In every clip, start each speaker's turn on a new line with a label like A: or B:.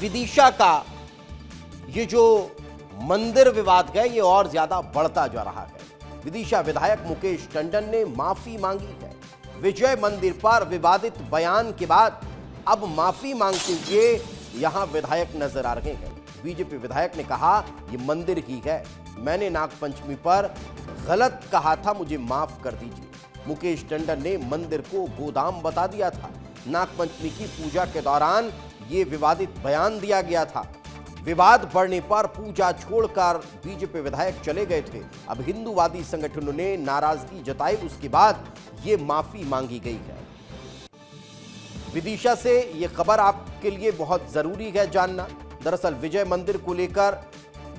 A: विदिशा का ये जो मंदिर विवाद है ये और ज्यादा बढ़ता जा रहा है। विदिशा विधायक मुकेश टंडन ने माफी मांगी है। विजय मंदिर पर विवादित बयान के बाद अब माफी मांगते हुए यहां विधायक नजर आ रहे हैं। बीजेपी विधायक ने कहा ये मंदिर ही है, मैंने नागपंचमी पर गलत कहा था, मुझे माफ कर दीजिए। मुकेश टंडन ने मंदिर को गोदाम बता दिया था। नागपंचमी की पूजा के दौरान ये विवादित बयान दिया गया था। विवाद बढ़ने पर पूजा छोड़कर बीजेपी विधायक चले गए थे। अब हिंदूवादी संगठनों ने नाराजगी जताई, उसके बाद ये माफी मांगी गई है। विदिशा से ये खबर आपके लिए बहुत जरूरी है जानना। दरअसल विजय मंदिर को लेकर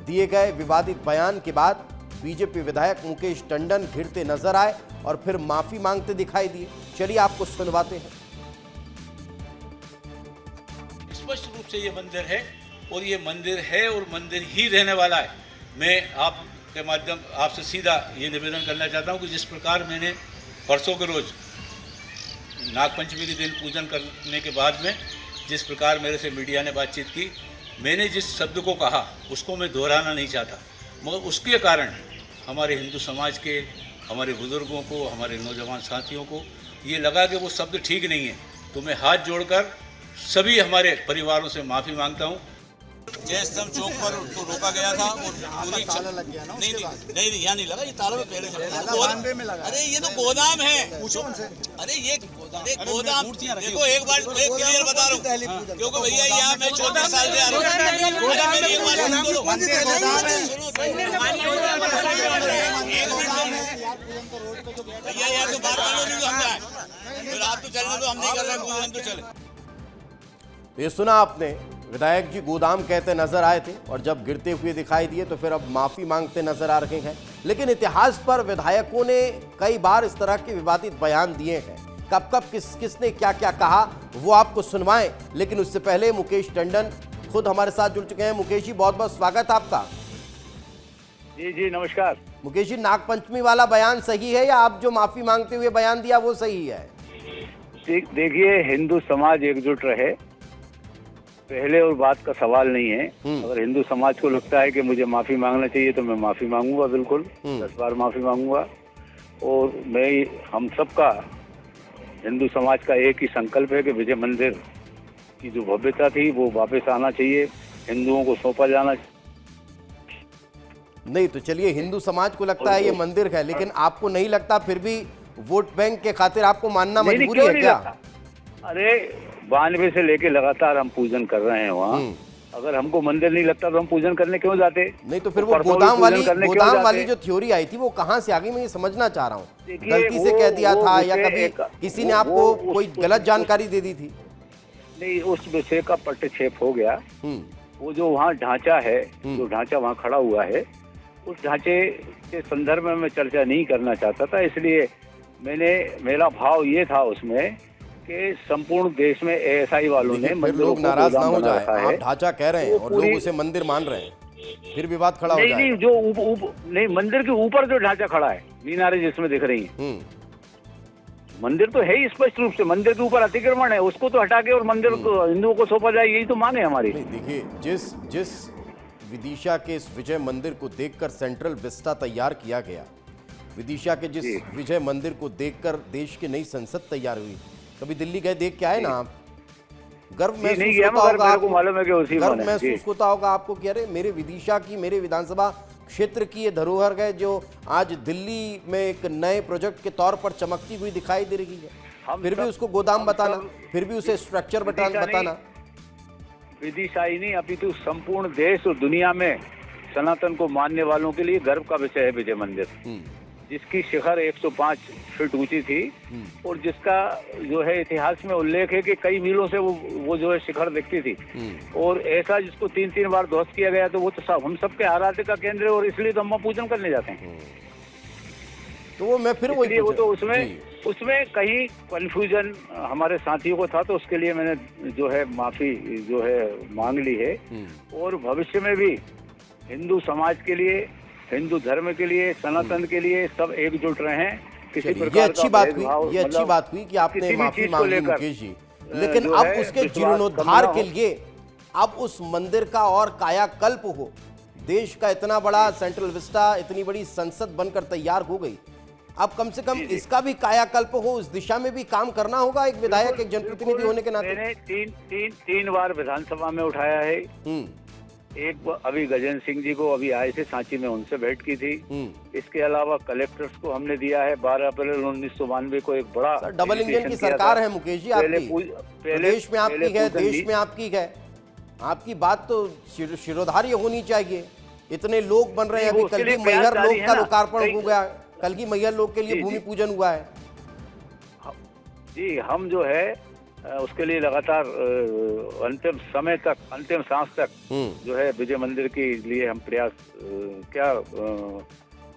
A: दिए गए विवादित बयान के बाद बीजेपी विधायक मुकेश टंडन घिरते नजर आए और फिर माफी मांगते दिखाई दिए। चलिए आपको सुनवाते हैं।
B: स्पष्ट रूप से ये मंदिर है और ये मंदिर है और मंदिर ही रहने वाला है। मैं आपके माध्यम आपसे सीधा ये निवेदन करना चाहता हूँ कि जिस प्रकार मैंने परसों के रोज नागपंचमी के दिन पूजन करने के बाद में जिस प्रकार मेरे से मीडिया ने बातचीत की, मैंने जिस शब्द को कहा उसको मैं दोहराना नहीं चाहता, मगर उसके कारण हमारे हिंदू समाज के, हमारे बुजुर्गों को, हमारे नौजवान साथियों को ये लगा कि वो शब्द ठीक नहीं है। तो मैं हाथ जोड़कर सभी हमारे परिवारों से माफ़ी मांगता हूँ। जय स्तंभ चौक पर तो रोका गया था और पूरी ताला लग गया ना। नहीं यहाँ नहीं लगा, ये ताला में पहले से लगा। अरे ये तो गोदाम है, पूछो उनसे। अरे ये गोदाम देखो, एक बार क्लियर बता रहा हूँ, क्योंकि भैया यहाँ मैं 14 साल से आ रहा हूँ। भैया यार तो बात नहीं तो हमने फिर आप तो चलने तो हम नहीं कर रहे, हम तो चले।
A: ये सुना आपने, विधायक जी गोदाम कहते नजर आए थे और जब गिरते हुए दिखाई दिए तो फिर अब माफी मांगते नजर आ रहे हैं। लेकिन इतिहास पर विधायकों ने कई बार इस तरह के विवादित बयान दिए हैं। कब कब किसने क्या क्या कहा वो आपको सुनवाएं, लेकिन उससे पहले मुकेश टंडन खुद हमारे साथ जुड़ चुके हैं। मुकेश जी बहुत बहुत स्वागत आपका।
C: जी जी नमस्कार।
A: मुकेश जी, नागपंचमी वाला बयान सही है या आप जो माफी मांगते हुए बयान दिया वो सही है?
C: देखिए, हिंदू समाज एकजुट रहे, पहले और बात का सवाल नहीं है। अगर हिंदू समाज को लगता है कि मुझे माफी मांगना चाहिए तो मैं माफी मांगूंगा, बिल्कुल 10 बार माफी मांगूंगा। और मैं हम सबका, हिंदू समाज का एक ही संकल्प है कि विजय मंदिर की जो भव्यता थी वो वापस आना चाहिए, हिंदुओं को सौंपा जाना
A: नहीं। तो चलिए, हिंदू समाज को लगता है ये मंदिर है, लेकिन आपको नहीं लगता, फिर भी वोट बैंक के खातिर आपको मानना मजबूरी है क्या?
C: अरे 92 से लेके लगातार हम पूजन कर रहे हैं वहाँ। अगर हमको मंदिर नहीं लगता तो हम पूजन करने क्यों जाते?
A: नहीं तो फिर वो गोदाम वाली जो थ्योरी आई थी वो कहाँ से आ गई, मैं ये समझना चाह रहा हूँ। गलती से कह दिया था या कभी किसी ने आपको कोई गलत जानकारी दे दी थी?
C: नहीं, उस विषय का पट्टक्षेप हो गया। वो जो वहाँ ढांचा है, जो ढांचा वहाँ खड़ा हुआ है, उस ढांचे के संदर्भ में मैं चर्चा नहीं करना चाहता था। इसलिए मेरा भाव ये था उसमें कि संपूर्ण देश में एएसआई वालों ने
A: लोग नाराज ना हो जाए, आप ढांचा कह रहे हैं और लोग उसे मंदिर मान रहे हैं, फिर विवाद खड़ा हो जाए।
C: नहीं, जो नहीं, मंदिर के ऊपर जो ढांचा खड़ा है, मीनारें जिसमें दिख रही हैं, मंदिर तो है ही स्पष्ट रूप से। मंदिर के ऊपर अतिक्रमण है, उसको तो हटा के और मंदिर को हिंदुओं को सौंपा जाए, यही तो मांग है हमारी।
A: देखिए, जिस विदिशा के इस विजय मंदिर को देखकर सेंट्रल विस्टा तैयार किया गया, विदिशा के जिस विजय मंदिर को देखकर देश की नई संसद तैयार हुई, कभी दिल्ली गए देख के आए ना आप? गर्व महसूस होता होगा आपको,
C: मालूम है कि उसी
A: गर्व महसूस होता होगा आपको कि अरे मेरे विदिशा की, मेरे विधानसभा क्षेत्र की ये धरोहर है जो आज दिल्ली में एक नए प्रोजेक्ट के तौर पर चमकती हुई दिखाई दे रही है। फिर भी उसको गोदाम बताना, फिर भी उसे स्ट्रक्चर बताना।
C: विदिशा ही नहीं, अपितु संपूर्ण देश और दुनिया में सनातन को मानने वालों के लिए गर्व का विषय है विजय मंदिर, जिसकी शिखर 105 फीट ऊंची थी और जिसका जो है इतिहास में उल्लेख है कि कई मीलों से वो जो है शिखर दिखती थी। और ऐसा जिसको 3 बार ध्वस्त किया गया, तो वो तो हम सबके आराध्य का केंद्र है और इसलिए तो हम पूजन करने जाते हैं।
A: तो वो मैं फिर
C: वो तो उसमें कहीं कंफ्यूजन हमारे साथियों को था, तो उसके लिए मैंने जो है माफी जो है मांग ली है। और भविष्य में भी हिंदू समाज के लिए, हिंदू धर्म के लिए, सनातन के लिए सब एकजुट रहे। किसी प्रकार
A: ये अच्छी बात हुई कि आपने माफी मांग ली मुकेश जी, लेकिन अब उसके जीर्णोद्धार के लिए अब उस मंदिर का और कायाकल्प हो। देश का इतना बड़ा सेंट्रल विस्टा, इतनी बड़ी संसद बनकर तैयार हो गई, अब कम से कम इसका भी कायाकल्प हो, उस दिशा में भी काम करना होगा एक विधायक, एक जनप्रतिनिधि होने के नाते।
C: मैंने तीन बार विधानसभा में उठाया है। एक अभी गजेंद्र सिंह जी को अभी आए थे सांची में, उनसे भेंट की थी। इसके अलावा कलेक्टर्स को हमने दिया है। 12 अप्रैल 1992 को एक बड़ा
A: डबल इंजन की सरकार है मुकेश जी आपकी, प्रदेश में आपकी है, देश में आपकी है। आपकी बात तो शिरोधार्य होनी चाहिए। इतने लोग बन रहे हैं, अभी कल की मैहर लोक का लोकार्पण हो गया, कल की मैहर लोक के लिए भूमि पूजन हुआ है।
C: जी, हम जो है उसके लिए लगातार अंतिम समय तक, अंतिम सांस तक जो है विजय मंदिर के लिए हम प्रयास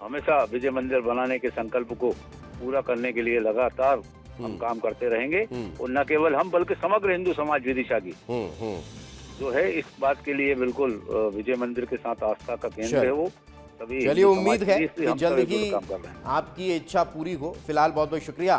C: हमेशा विजय मंदिर बनाने के संकल्प को पूरा करने के लिए लगातार हम काम करते रहेंगे। और न केवल हम बल्कि समग्र हिंदू समाज विदिशा की जो है इस बात के लिए बिल्कुल विजय मंदिर के साथ आस्था का केंद्र है वो।
A: चलिए, उम्मीद है कि जल्द ही आपकी इच्छा पूरी हो। फिलहाल बहुत बहुत शुक्रिया।